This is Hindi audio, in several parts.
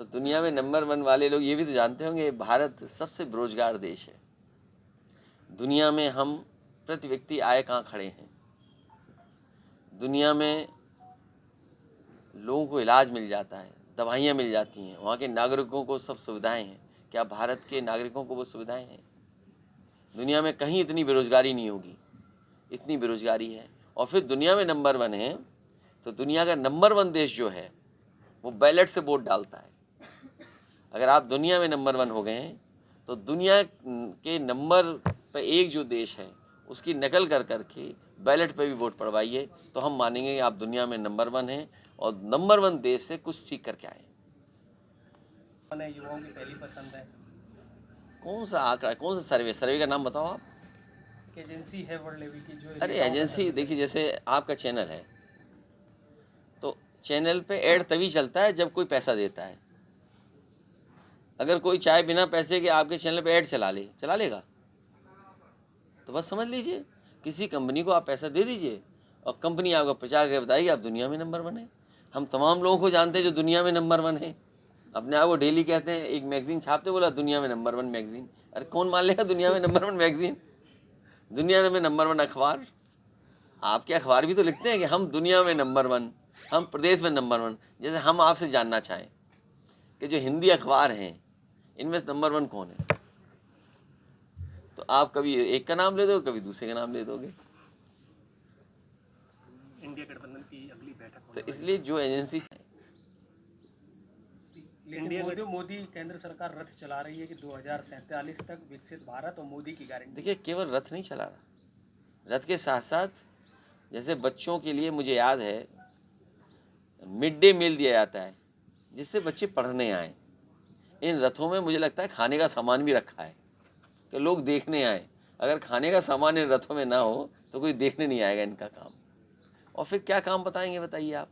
तो दुनिया में नंबर 1 वाले लोग ये भी तो जानते होंगे, भारत सबसे बेरोजगार देश है दुनिया में। हम प्रति व्यक्ति आय कहाँ खड़े हैं? दुनिया में लोगों को इलाज मिल जाता है, दवाइयाँ मिल जाती हैं, वहाँ के नागरिकों को सब सुविधाएं हैं। क्या भारत के नागरिकों को वो सुविधाएं हैं? दुनिया में कहीं इतनी बेरोजगारी नहीं होगी, इतनी बेरोजगारी है। और फिर दुनिया में नंबर 1 है, तो दुनिया का नंबर 1 देश जो है वो बैलेट से वोट डालता है। अगर आप दुनिया में नंबर 1 हो गए हैं तो दुनिया के नंबर पे 1 जो देश है उसकी नकल कर करके बैलेट पे भी वोट पड़वाइए, तो हम मानेंगे कि आप दुनिया में नंबर 1 हैं और नंबर 1 देश से कुछ सीख करके आए। युवाओं की पहली पसंद है। कौन सा आंकड़ा, कौन सा सर्वे का नाम बताओ आप? एजेंसी है वर्ल्ड लेवल की जो। अरे एजेंसी देखिए, जैसे आपका चैनल है तो चैनल पे ऐड तभी चलता है जब कोई पैसा देता है। अगर कोई चाहे बिना पैसे के आपके चैनल पे ऐड चला लेगा तो बस समझ लीजिए किसी कंपनी को आप पैसा दे दीजिए और कंपनी आपका प्रचार करके बताएगी आप दुनिया में नंबर 1 है। हम तमाम लोगों को जानते हैं जो दुनिया में नंबर 1 है, अपने आप को डेली कहते हैं। एक मैगजीन छापते, बोला दुनिया में नंबर 1 मैगजीन। अरे कौन मान लेगा दुनिया में नंबर 1 मैगजीन, दुनिया में नंबर 1 अखबार? आपके अखबार भी तो लिखते हैं कि हम दुनिया में नंबर 1, हम प्रदेश में नंबर 1। जैसे हम आपसे जानना चाहें कि जो हिंदी अखबार हैं इनमें नंबर 1 कौन है, तो आप कभी एक का नाम ले दोगे, कभी दूसरे का नाम ले दोगे। इंडिया गठबंधन की अगली बैठक तो इसलिए जो एजेंसी, लेकिन मोदी केंद्र सरकार रथ चला रही है कि 2047 तक विकसित भारत और मोदी की गारंटी। देखिए केवल रथ नहीं चला रहा, रथ के साथ साथ जैसे बच्चों के लिए मुझे याद है मिड डे मील दिया जाता है जिससे बच्चे पढ़ने आए। इन रथों में मुझे लगता है खाने का सामान भी रखा है कि लोग देखने आए। अगर खाने का सामान इन रथों में ना हो तो कोई देखने नहीं आएगा इनका काम। और फिर क्या काम बताएंगे बताइए आप?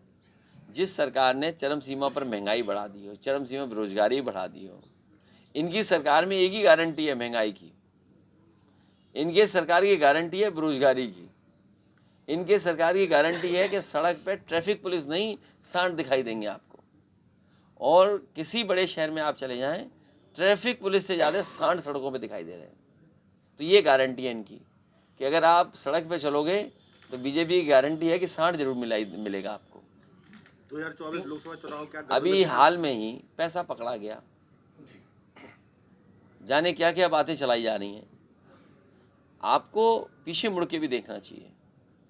जिस सरकार ने चरम सीमा पर महंगाई बढ़ा दी हो, चरम सीमा बेरोजगारी बढ़ा दी हो, इनकी सरकार में एक ही गारंटी है महंगाई की, इनके सरकार की गारंटी है बेरोजगारी की, इनके सरकार की गारंटी है कि सड़क पे ट्रैफिक पुलिस नहीं, सांड दिखाई देंगे आपको। और किसी बड़े शहर में आप चले जाएं, ट्रैफिक पुलिस से ज़्यादा सांड सड़कों पे दिखाई दे रहे हैं। तो ये गारंटी है इनकी कि अगर आप सड़क पे चलोगे तो बीजेपी की गारंटी है कि सांड जरूर मिलेगा आपको। 2024 लोकसभा चुनाव क्या अभी हाल में ही पैसा पकड़ा गया, जाने क्या क्या बातें चलाई जा रही हैं। आपको पीछे मुड़ के भी देखना चाहिए।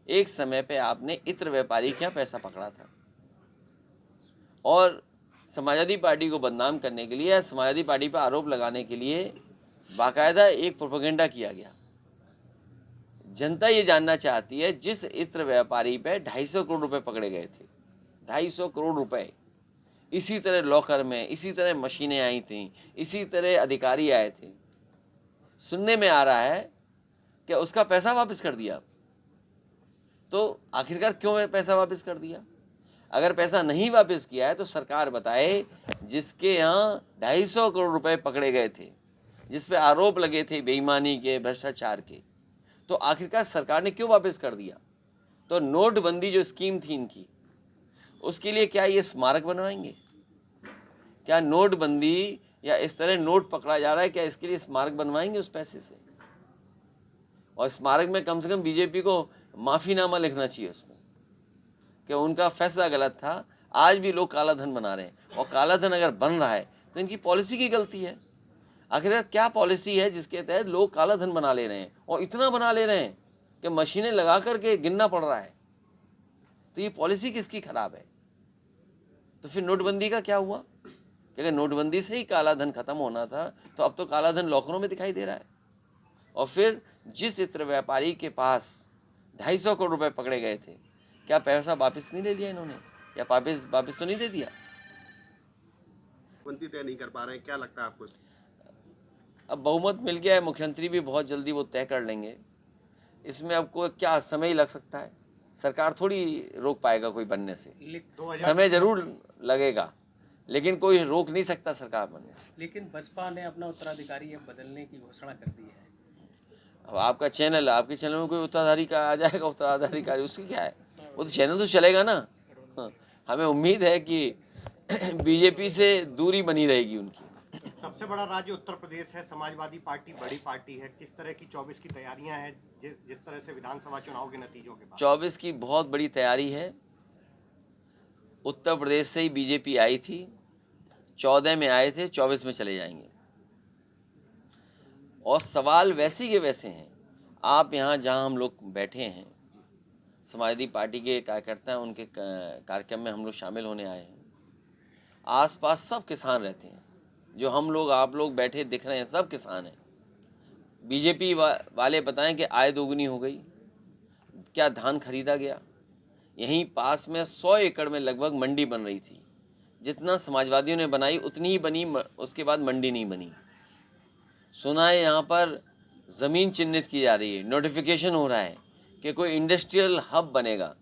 एक समय पे आपने इत्र व्यापारी क्या पैसा पकड़ा था और समाजवादी पार्टी को बदनाम करने के लिए, समाजवादी पार्टी पर आरोप लगाने के लिए बाकायदा एक प्रोपेगेंडा किया गया। जनता ये जानना चाहती है, जिस इत्र व्यापारी पे 250 करोड़ रुपए पकड़े गए थे, 250 करोड़ रुपए, इसी तरह लॉकर में, इसी तरह मशीनें आई थीं, इसी तरह अधिकारी आए थे, सुनने में आ रहा है कि उसका पैसा वापस कर दिया। तो आखिरकार क्यों पैसा वापस कर दिया? अगर पैसा नहीं वापस किया है तो सरकार बताए, जिसके यहाँ 250 करोड़ रुपए पकड़े गए थे, जिस पे आरोप लगे थे बेईमानी के, भ्रष्टाचार के, तो आखिरकार सरकार ने क्यों वापस कर दिया? तो नोटबंदी जो स्कीम थी इनकी, उसके लिए क्या ये स्मारक बनवाएंगे? क्या नोटबंदी या इस तरह नोट पकड़ा जा रहा है, क्या इसके लिए स्मारक बनवाएंगे उस पैसे से? और स्मारक में कम से कम बीजेपी को माफीनामा लिखना चाहिए उसमें कि उनका फैसला गलत था। आज भी लोग काला धन बना रहे हैं, और काला धन अगर बन रहा है तो इनकी पॉलिसी की गलती है। आखिर क्या पॉलिसी है जिसके तहत लोग काला धन बना ले रहे हैं, और इतना बना ले रहे हैं कि मशीनें लगा करके गिनना पड़ रहा है? तो ये पॉलिसी किसकी खराब है? तो फिर नोटबंदी का क्या हुआ कि अगर नोटबंदी से ही काला धन खत्म होना था तो अब तो काला धन लॉकरों में दिखाई दे रहा है। और फिर जिस इत्र व्यापारी के पास 250 करोड़ रुपए पकड़े गए थे, क्या पैसा वापस नहीं ले लिया इन्होंने, या वापस तो नहीं दे दिया? मुख्यमंत्री तय नहीं कर पा रहे हैं, क्या लगता है आपको? अब बहुमत मिल गया है, मुख्यमंत्री भी बहुत जल्दी वो तय कर लेंगे। इसमें अब कोई क्या समय ही लग सकता है, सरकार थोड़ी रोक पाएगा कोई बनने से। समय जरूर लगेगा लेकिन कोई रोक नहीं सकता सरकार बनने से। लेकिन बसपा ने अपना उत्तराधिकारी अब बदलने की घोषणा कर दी है। अब आपका चैनल, आपके चैनल में कोई उत्तराधिकारी का आ जाएगा, उत्तराधिकारी उसकी क्या है? वो तो चैनल तो चलेगा ना। हाँ, हमें उम्मीद है कि बीजेपी से दूरी बनी रहेगी उनकी। सबसे बड़ा राज्य उत्तर प्रदेश है, समाजवादी पार्टी बड़ी पार्टी है, किस तरह की 24 की तैयारियां हैं जिस तरह से विधानसभा चुनाव के नतीजों के बाद? 24 की बहुत बड़ी तैयारी है। उत्तर प्रदेश से ही बीजेपी आई थी, 14 में आए थे, 24 में चले जाएंगे। और सवाल वैसे के वैसे हैं। आप यहाँ जहाँ हम लोग बैठे हैं, समाजवादी पार्टी के कार्यकर्ता हैं, उनके कार्यक्रम में हम लोग शामिल होने आए हैं। आसपास सब किसान रहते हैं, जो हम लोग आप लोग बैठे दिख रहे हैं सब किसान हैं। बीजेपी वाले बताएं कि आय दोगुनी हो गई, क्या धान खरीदा गया। यहीं पास में 100 एकड़ में लगभग मंडी बन रही थी, जितना समाजवादियों ने बनाई उतनी ही बनी, उसके बाद मंडी नहीं बनी। सुना है यहाँ पर ज़मीन चिन्हित की जा रही है, नोटिफिकेशन हो रहा है कि कोई इंडस्ट्रियल हब बनेगा।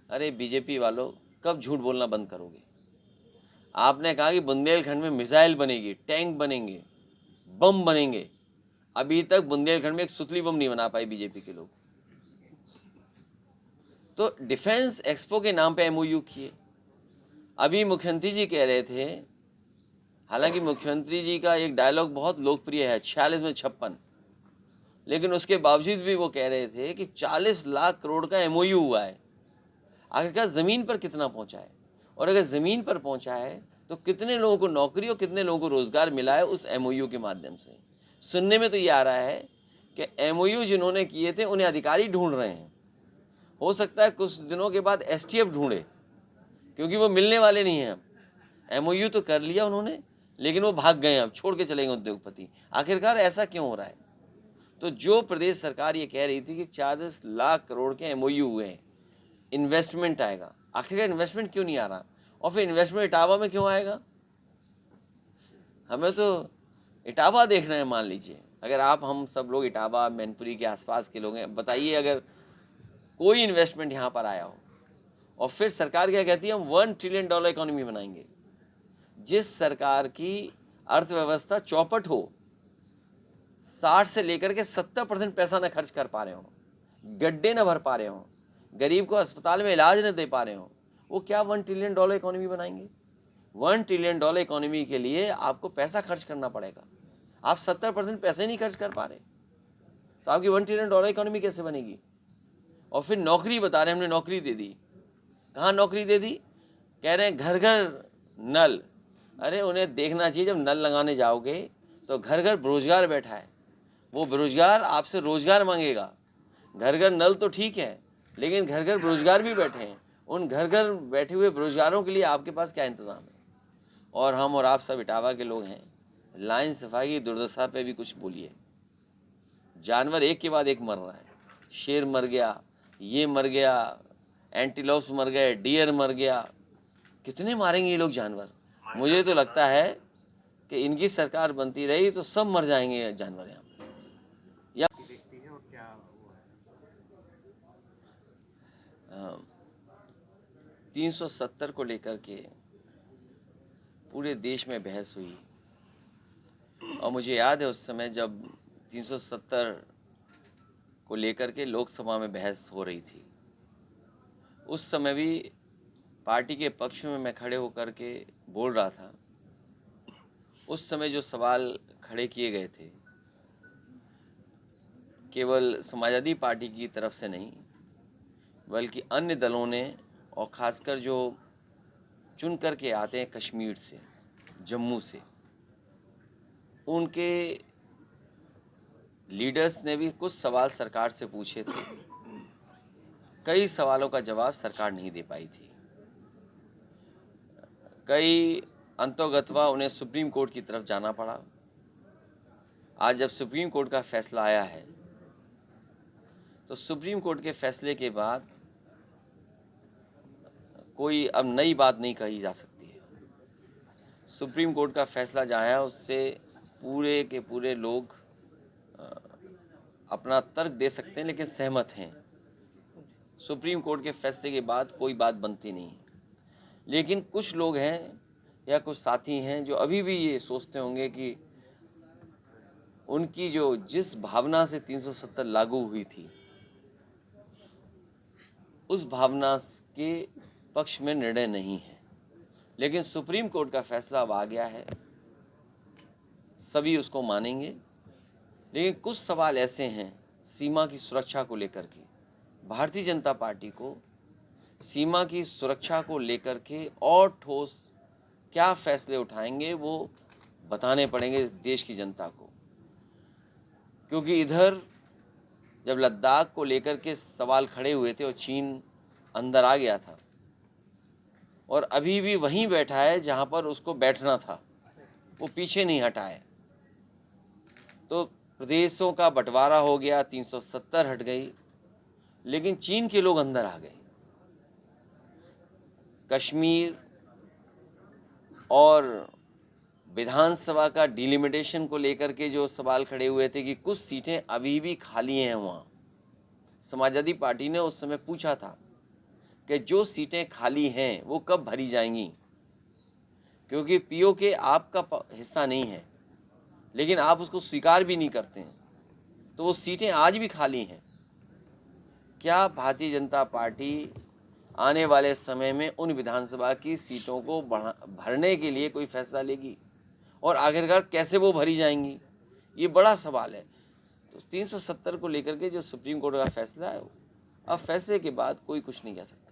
अरे बीजेपी वालों, कब झूठ बोलना बंद करोगे? आपने कहा कि बुंदेलखंड में मिसाइल बनेगी, टैंक बनेंगे, बम बनेंगे। अभी तक बुंदेलखंड में एक सुतली बम नहीं बना पाए बीजेपी के लोग। तो डिफेंस एक्सपो के नाम पे एमओयू किए। अभी मुख्यमंत्री जी कह रहे थे, हालांकि मुख्यमंत्री जी का एक डायलॉग बहुत लोकप्रिय है, 46 में 56, लेकिन उसके बावजूद भी वो कह रहे थे कि 40 लाख करोड़ का एमओयू हुआ है। आखिरकार ज़मीन पर कितना पहुंचा है? और अगर ज़मीन पर पहुंचा है तो कितने लोगों को नौकरी और कितने लोगों को रोज़गार मिला है उस एमओयू के माध्यम से? सुनने में तो ये आ रहा है कि एमओयू जिन्होंने किए थे उन्हें अधिकारी ढूंढ रहे हैं। हो सकता है कुछ दिनों के बाद एसटीएफ ढूंढे, क्योंकि वो मिलने वाले नहीं हैं। अब एमओयू तो कर लिया उन्होंने, लेकिन वो भाग गए, अब छोड़ के चले गए उद्योगपति। आखिरकार ऐसा क्यों हो रहा है? तो जो प्रदेश सरकार ये कह रही थी कि 40 लाख करोड़ के एमओयू हुए हैं, इन्वेस्टमेंट आएगा, आखिरकार इन्वेस्टमेंट क्यों नहीं आ रहा? और फिर इन्वेस्टमेंट इटावा में क्यों आएगा? हमें तो इटावा देखना है। मान लीजिए अगर आप हम सब लोग इटावा मैनपुरी के आसपास के लोग हैं, बताइए अगर कोई इन्वेस्टमेंट यहाँ पर आया हो और फिर सरकार क्या कहती है, हम $1 ट्रिलियन इकोनॉमी बनाएंगे। जिस सरकार की अर्थव्यवस्था चौपट हो, 60 से लेकर के 70% पैसा न खर्च कर पा रहे हो, गड्ढे न भर पा रहे हो, गरीब को अस्पताल में इलाज न दे पा रहे हो, वो क्या $1 ट्रिलियन इकोनॉमी बनाएंगे? $1 ट्रिलियन इकोनॉमी के लिए आपको पैसा खर्च करना पड़ेगा। आप 70% पैसे नहीं खर्च कर पा रहे, तो आपकी $1 ट्रिलियन इकोनॉमी कैसे बनेगी? और फिर नौकरी बता रहे हैं, हमने नौकरी दे दी। कहाँ नौकरी दे दी? कह रहे हैं घर घर नल। अरे उन्हें देखना चाहिए, जब नल लगाने जाओगे तो घर घर बेरोजगार बैठा है, वो बेरोजगार आपसे रोजगार मांगेगा। घर घर नल तो ठीक है, लेकिन घर घर बेरोजगार भी बैठे हैं। उन घर घर बैठे हुए बेरोजगारों के लिए आपके पास क्या इंतज़ाम है? और हम और आप सब इटावा के लोग हैं, लाइन सफाई की दुर्दशा पे भी कुछ बोलिए। जानवर एक के बाद एक मर रहा है। शेर मर गया, ये मर गया, एंटीलोप्स मर गए, डियर मर गया। कितने मारेंगे ये लोग जानवर? मुझे तो लगता है कि इनकी सरकार बनती रही तो सब मर जाएंगे जानवर यहाँ पे। देखती है और क्या वो है? 370 को लेकर के पूरे देश में बहस हुई, और मुझे याद है उस समय जब 370 को लेकर के लोकसभा में बहस हो रही थी, उस समय भी पार्टी के पक्ष में मैं खड़े होकर के बोल रहा था। उस समय जो सवाल खड़े किए गए थे, केवल समाजवादी पार्टी की तरफ से नहीं, बल्कि अन्य दलों ने, और ख़ासकर जो चुन कर के आते हैं कश्मीर से, जम्मू से, उनके लीडर्स ने भी कुछ सवाल सरकार से पूछे थे। कई सवालों का जवाब सरकार नहीं दे पाई थी। कई अंतोगत्वा उन्हें सुप्रीम कोर्ट की तरफ जाना पड़ा। आज जब सुप्रीम कोर्ट का फैसला आया है, तो सुप्रीम कोर्ट के फैसले के बाद कोई अब नई बात नहीं कही जा सकती है। सुप्रीम कोर्ट का फैसला जो आया उससे पूरे के पूरे लोग अपना तर्क दे सकते हैं, लेकिन सहमत हैं। सुप्रीम कोर्ट के फैसले के बाद कोई बात बनती नहीं है। लेकिन कुछ लोग हैं या कुछ साथी हैं जो अभी भी ये सोचते होंगे कि उनकी जो जिस भावना से 370 लागू हुई थी, उस भावना के पक्ष में निर्णय नहीं है। लेकिन सुप्रीम कोर्ट का फैसला अब आ गया है, सभी उसको मानेंगे। लेकिन कुछ सवाल ऐसे हैं सीमा की सुरक्षा को लेकर के, भारतीय जनता पार्टी को सीमा की सुरक्षा को लेकर के और ठोस क्या फैसले उठाएंगे वो बताने पड़ेंगे देश की जनता को। क्योंकि इधर जब लद्दाख को लेकर के सवाल खड़े हुए थे और चीन अंदर आ गया था और अभी भी वहीं बैठा है जहां पर उसको बैठना था, वो पीछे नहीं हटा है। तो प्रदेशों का बंटवारा हो गया, 370 हट गई, लेकिन चीन के लोग अंदर आ गए। कश्मीर और विधानसभा का डिलिमिटेशन को लेकर के जो सवाल खड़े हुए थे कि कुछ सीटें अभी भी खाली हैं वहाँ, समाजवादी पार्टी ने उस समय पूछा था कि जो सीटें खाली हैं वो कब भरी जाएंगी, क्योंकि पीओके आपका हिस्सा नहीं है, लेकिन आप उसको स्वीकार भी नहीं करते हैं, तो वो सीटें आज भी खाली हैं। क्या भारतीय जनता पार्टी आने वाले समय में उन विधानसभा की सीटों को भरने के लिए कोई फैसला लेगी और आखिरकार कैसे वो भरी जाएंगी, ये बड़ा सवाल है। तो 370 को लेकर के जो सुप्रीम कोर्ट का फैसला है, अब फैसले के बाद कोई कुछ नहीं कह सकता।